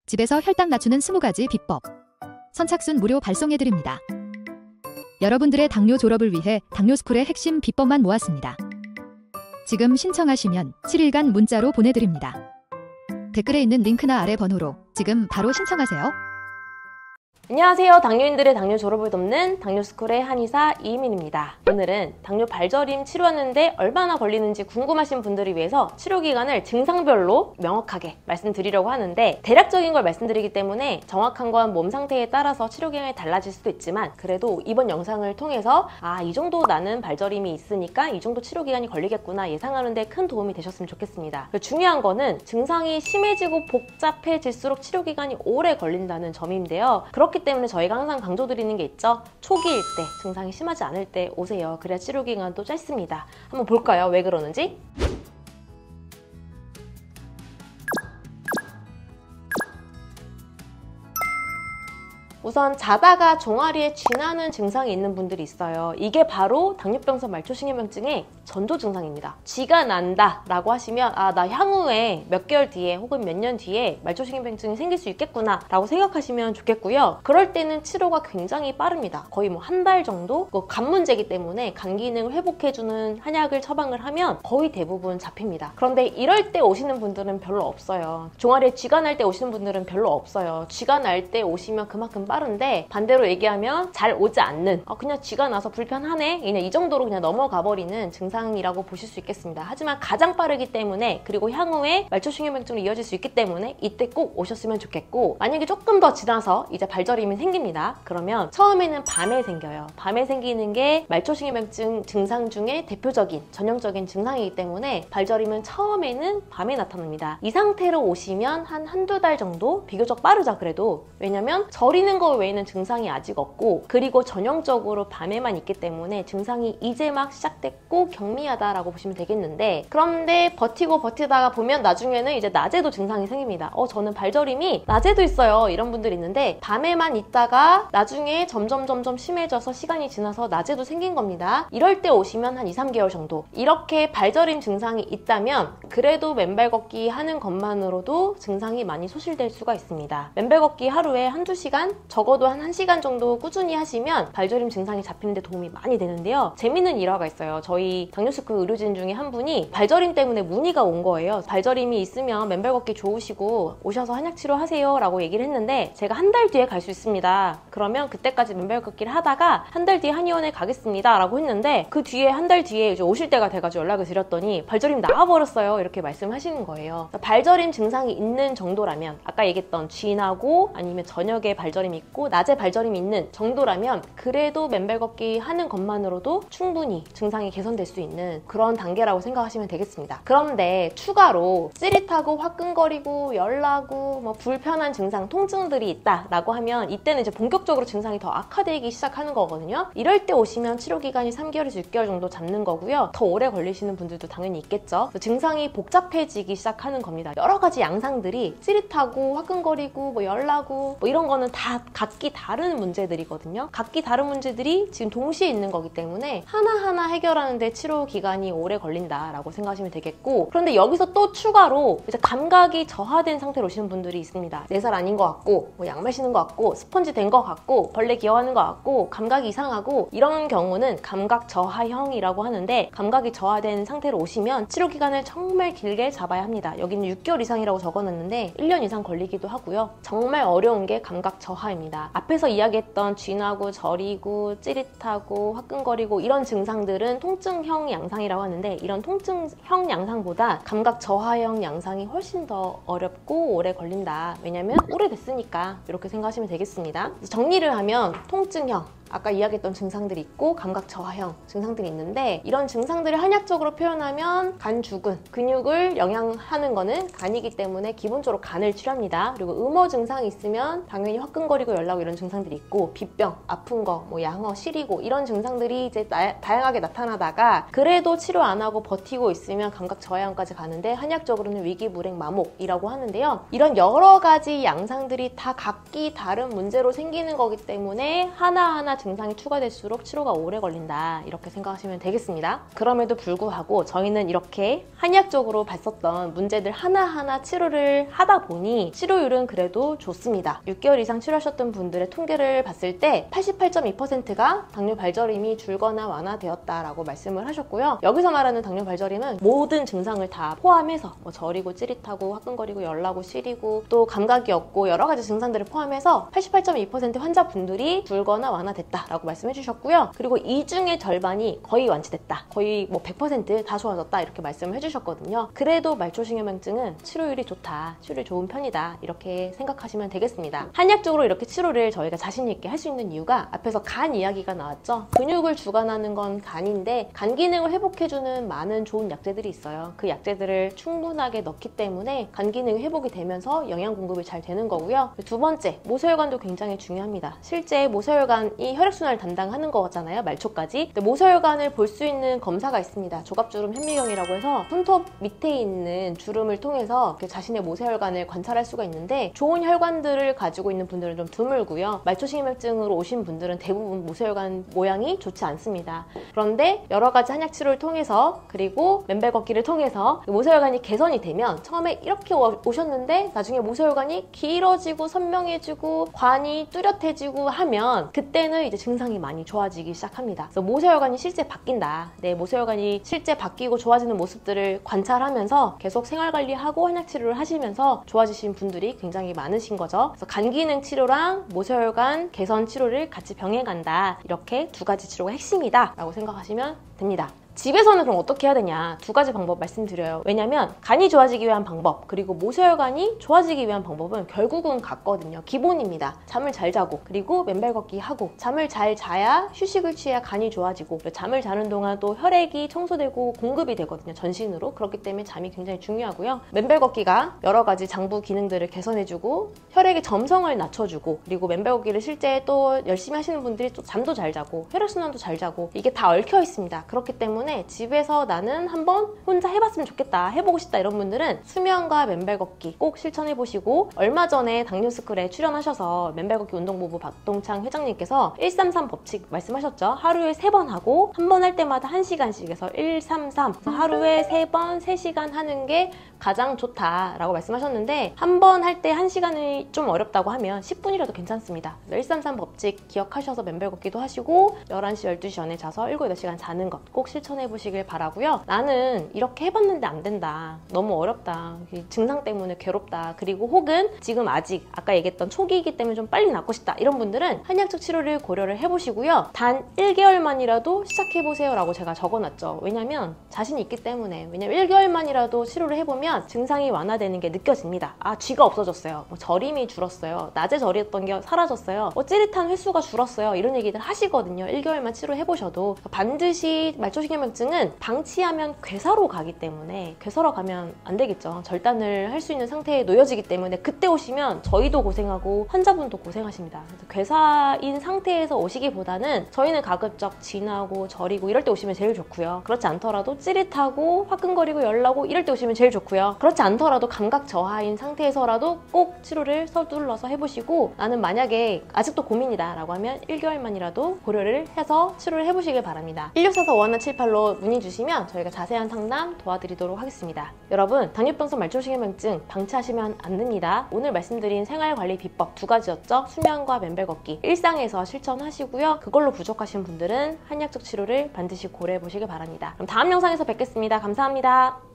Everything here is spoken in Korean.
집에서 혈당 낮추는 20가지 비법. 선착순 무료 발송해드립니다. 여러분들의 당뇨 졸업을 위해 당뇨스쿨의 핵심 비법만 모았습니다. 지금 신청하시면 7일간 문자로 보내드립니다. 댓글에 있는 링크나 아래 번호로 지금 바로 신청하세요. 안녕하세요. 당뇨인들의 당뇨 졸업을 돕는 당뇨스쿨의 한의사 이희민입니다. 오늘은 당뇨 발저림 치료하는데 얼마나 걸리는지 궁금하신 분들을 위해서 치료기간을 증상별로 명확하게 말씀드리려고 하는데, 대략적인 걸 말씀드리기 때문에 정확한 건 몸 상태에 따라서 치료기간이 달라질 수도 있지만, 그래도 이번 영상을 통해서 이 정도 나는 발저림이 있으니까 이 정도 치료기간이 걸리겠구나 예상하는 데 큰 도움이 되셨으면 좋겠습니다. 중요한 거는 증상이 심해지고 복잡해질수록 치료기간이 오래 걸린다는 점인데요. 그렇기 때문에 저희가 항상 강조드리는 게 있죠. 초기일 때, 증상이 심하지 않을 때 오세요. 그래야 치료기간도 짧습니다. 한번 볼까요? 왜 그러는지? 우선 자다가 종아리에 쥐나는 증상이 있는 분들이 있어요. 이게 바로 당뇨병성 말초신경병증의 전조 증상입니다. 쥐가 난다 라고 하시면 나 향후에 몇 개월 뒤에 혹은 몇 년 뒤에 말초신경병증이 생길 수 있겠구나 라고 생각하시면 좋겠고요. 그럴 때는 치료가 굉장히 빠릅니다. 거의 한 달 정도? 간 문제이기 때문에 간 기능을 회복해주는 한약을 처방을 하면 거의 대부분 잡힙니다. 그런데 이럴 때 오시는 분들은 별로 없어요. 종아리에 쥐가 날 때 오시는 분들은 별로 없어요. 쥐가 날 때 오시면 그만큼 빠른데, 반대로 얘기하면 잘 오지 않는, 그냥 쥐가 나서 불편하네, 그냥 이 정도로 그냥 넘어가 버리는 증상이라고 보실 수 있겠습니다. 하지만 가장 빠르기 때문에, 그리고 향후에 말초신경병증으로 이어질 수 있기 때문에 이때 꼭 오셨으면 좋겠고, 만약에 조금 더 지나서 이제 발저림이 생깁니다. 그러면 처음에는 밤에 생겨요. 밤에 생기는 게 말초신경병증 증상 중에 대표적인 전형적인 증상이기 때문에 발저림은 처음에는 밤에 나타납니다. 이 상태로 오시면 한두 달 정도? 비교적 빠르죠. 그래도 왜냐면 저리는 거 외에는 증상이 아직 없고, 그리고 전형적으로 밤에만 있기 때문에 증상이 이제 막 시작됐고 경미하다라고 보시면 되겠는데, 그런데 버티고 버티다가 보면 나중에는 이제 낮에도 증상이 생깁니다. 저는 발저림이 낮에도 있어요. 이런 분들이 있는데, 밤에만 있다가 나중에 점점 심해져서 시간이 지나서 낮에도 생긴 겁니다. 이럴 때 오시면 한 2-3개월 정도 이렇게 발저림 증상이 있다면, 그래도 맨발 걷기 하는 것만으로도 증상이 많이 소실될 수가 있습니다. 맨발 걷기 하루에 한두 시간, 적어도 한 1시간 정도 꾸준히 하시면 발저림 증상이 잡히는 데 도움이 많이 되는데요. 재밌는 일화가 있어요. 저희 당뇨스쿨 의료진 중에 한 분이 발저림 때문에 문의가 온 거예요. 발저림이 있으면 맨발 걷기 좋으시고 오셔서 한약 치료하세요 라고 얘기를 했는데, 제가 한 달 뒤에 갈 수 있습니다. 그러면 그때까지 맨발 걷기를 하다가 한 달 뒤에 한의원에 가겠습니다 라고 했는데, 그 뒤에 한 달 뒤에 이제 오실 때가 돼가지고 연락을 드렸더니 발저림 나와버렸어요 이렇게 말씀하시는 거예요. 발저림 증상이 있는 정도라면, 아까 얘기했던 쥐나고 아니면 저녁에 발저림이 있고 낮에 발저림이 있는 정도라면, 그래도 맨발 걷기 하는 것만으로도 충분히 증상이 개선될 수 있는 그런 단계라고 생각하시면 되겠습니다. 그런데 추가로 찌릿하고 화끈거리고 열나고 불편한 증상, 통증들이 있다라고 하면, 이때는 이제 본격적으로 증상이 더 악화되기 시작하는 거거든요. 이럴 때 오시면 치료기간이 3개월에서 6개월 정도 잡는 거고요. 더 오래 걸리시는 분들도 당연히 있겠죠. 증상이 복잡해지기 시작하는 겁니다. 여러 가지 양상들이 찌릿하고 화끈거리고 열나고 이런 거는 다 각기 다른 문제들이거든요. 각기 다른 문제들이 지금 동시에 있는 거기 때문에 하나하나 해결하는데 치료 기간이 오래 걸린다라고 생각하시면 되겠고, 그런데 여기서 또 추가로 이제 감각이 저하된 상태로 오시는 분들이 있습니다. 4살 아닌 것 같고, 양말 신은 것 같고, 스펀지 된 것 같고, 벌레 기어하는 것 같고, 감각이 이상하고, 이런 경우는 감각 저하형이라고 하는데, 감각이 저하된 상태로 오시면 치료 기간을 정말 길게 잡아야 합니다. 여기는 6개월 이상이라고 적어놨는데 1년 이상 걸리기도 하고요. 정말 어려운 게 감각 저하입니다. 앞에서 이야기했던 쥐나고 저리고 찌릿하고 화끈거리고 이런 증상들은 통증형 양상이라고 하는데, 이런 통증형 양상보다 감각 저하형 양상이 훨씬 더 어렵고 오래 걸린다. 왜냐면 오래됐으니까 이렇게 생각하시면 되겠습니다. 정리를 하면 통증형, 아까 이야기했던 증상들이 있고 감각 저하형 증상들이 있는데, 이런 증상들을 한약적으로 표현하면 간주근, 근육을 영양하는 거는 간이기 때문에 기본적으로 간을 치료합니다. 그리고 음어 증상이 있으면 당연히 화끈거리고 열나고 이런 증상들이 있고, 비병, 아픈 거, 양어, 시리고 이런 증상들이 이제 다양하게 나타나다가 그래도 치료 안 하고 버티고 있으면 감각 저하형까지 가는데, 한약적으로는 위기불행 마목이라고 하는데요. 이런 여러 가지 양상들이 다 각기 다른 문제로 생기는 거기 때문에 하나하나 증상이 추가될수록 치료가 오래 걸린다, 이렇게 생각하시면 되겠습니다. 그럼에도 불구하고 저희는 이렇게 한의학적으로 봤었던 문제들 하나하나 치료를 하다 보니 치료율은 그래도 좋습니다. 6개월 이상 치료하셨던 분들의 통계를 봤을 때 88.2%가 당뇨 발저림이 줄거나 완화되었다라고 말씀을 하셨고요. 여기서 말하는 당뇨 발저림은 모든 증상을 다 포함해서 뭐 저리고 찌릿하고 화끈거리고 열나고 시리고 또 감각이 없고 여러 가지 증상들을 포함해서 88.2% 환자분들이 줄거나 완화됐다라고 말씀해 주셨고요. 그리고 이 중에 절반이 거의 완치됐다, 거의 뭐 100% 다 좋아졌다, 이렇게 말씀을 해주셨거든요. 그래도 말초신경망증은 치료율이 좋다, 치료율이 좋은 편이다, 이렇게 생각하시면 되겠습니다. 한약적으로 이렇게 치료를 저희가 자신 있게 할 수 있는 이유가 앞에서 간 이야기가 나왔죠. 근육을 주관하는 건 간인데 간 기능을 회복해주는 많은 좋은 약재들이 있어요. 그 약재들을 충분하게 넣기 때문에 간 기능이 회복이 되면서 영양 공급이 잘 되는 거고요. 두 번째, 모세혈관도 굉장히 중요합니다. 실제 모세혈관이 혈액순환을 담당하는 거잖아요, 말초까지. 근데 모세혈관을 볼 수 있는 검사가 있습니다. 조갑주름 현미경이라고 해서 손톱 밑에 있는 주름을 통해서 자신의 모세혈관을 관찰할 수가 있는데 좋은 혈관들을 가지고 있는 분들은 좀 드물고요. 말초신경증으로 오신 분들은 대부분 모세혈관 모양이 좋지 않습니다. 그런데 여러 가지 한약 치료를 통해서 그리고 맨발 걷기를 통해서 모세혈관이 개선이 되면 처음에 이렇게 오셨는데 나중에 모세혈관이 길어지고 선명해지고 관이 뚜렷해지고 하면 그때는 이제 증상이 많이 좋아지기 시작합니다. 그래서 모세혈관이 실제 바뀐다, 내 모세혈관이 실제 바뀌고 좋아지는 모습들을 관찰하면서 계속 생활관리하고 한약치료를 하시면서 좋아지신 분들이 굉장히 많으신 거죠. 그래서 간 기능 치료랑 모세혈관 개선 치료를 같이 병행한다, 이렇게 두 가지 치료가 핵심이다 라고 생각하시면 됩니다. 집에서는 그럼 어떻게 해야 되냐, 두 가지 방법 말씀드려요. 왜냐면 간이 좋아지기 위한 방법 그리고 모세혈관이 좋아지기 위한 방법은 결국은 같거든요. 기본입니다. 잠을 잘 자고 그리고 맨발 걷기 하고, 잠을 잘 자야 휴식을 취해야 간이 좋아지고, 잠을 자는 동안 또 혈액이 청소되고 공급이 되거든요, 전신으로. 그렇기 때문에 잠이 굉장히 중요하고요. 맨발 걷기가 여러 가지 장부 기능들을 개선해주고 혈액의 점성을 낮춰주고, 그리고 맨발 걷기를 실제 또 열심히 하시는 분들이 또 잠도 잘 자고 혈액순환도 잘 자고, 이게 다 얽혀 있습니다. 그렇기 때문에 집에서 나는 한번 혼자 해봤으면 좋겠다, 해보고 싶다, 이런 분들은 수면과 맨발 걷기 꼭 실천해보시고, 얼마 전에 당뇨스쿨에 출연하셔서 맨발 걷기 운동부부 박동창 회장님께서 133 법칙 말씀하셨죠. 하루에 3번 하고 한 번 할 때마다 1시간씩 해서 133, 하루에 3번 3시간 하는 게 가장 좋다라고 말씀하셨는데, 한 번 할 때 1시간이 좀 어렵다고 하면 10분이라도 괜찮습니다. 133 법칙 기억하셔서 맨발 걷기도 하시고 11시, 12시 전에 자서 7, 8시간 자는 것 꼭 실천해보시길 바라고요. 나는 이렇게 해봤는데 안 된다, 너무 어렵다, 증상 때문에 괴롭다, 그리고 혹은 지금 아직 아까 얘기했던 초기이기 때문에 좀 빨리 낫고 싶다, 이런 분들은 한약적 치료를 고려를 해보시고요. 단 1개월만이라도 시작해보세요 라고 제가 적어놨죠. 왜냐면 자신이 있기 때문에. 왜냐면 1개월만이라도 치료를 해보면 증상이 완화되는 게 느껴집니다. 아, 쥐가 없어졌어요, 뭐 저림이 줄었어요, 낮에 저렸던 게 사라졌어요, 찌릿한 횟수가 줄었어요, 이런 얘기들 하시거든요. 1개월만 치료해보셔도. 반드시 말초신경망증은 방치하면 괴사로 가기 때문에, 괴사로 가면 안 되겠죠. 절단을 할 수 있는 상태에 놓여지기 때문에 그때 오시면 저희도 고생하고 환자분도 고생하십니다. 그래서 괴사인 상태에서 오시기보다는 저희는 가급적 진하고 저리고 이럴 때 오시면 제일 좋고요. 그렇지 않더라도 찌릿하고 화끈거리고 열나고 이럴 때 오시면 제일 좋고요. 그렇지 않더라도 감각 저하인 상태에서라도 꼭 치료를 서둘러서 해보시고, 나는 만약에 아직도 고민이다 라고 하면 1개월만이라도 고려를 해서 치료를 해보시길 바랍니다. 1644-5178로 문의 주시면 저희가 자세한 상담 도와드리도록 하겠습니다. 여러분, 당뇨병성 말초신경망증 방치하시면 안 됩니다. 오늘 말씀드린 생활관리 비법 두 가지였죠. 수면과 맨발 걷기 일상에서 실천하시고요. 그걸로 부족하신 분들은 한약적 치료를 반드시 고려해 보시길 바랍니다. 그럼 다음 영상에서 뵙겠습니다. 감사합니다.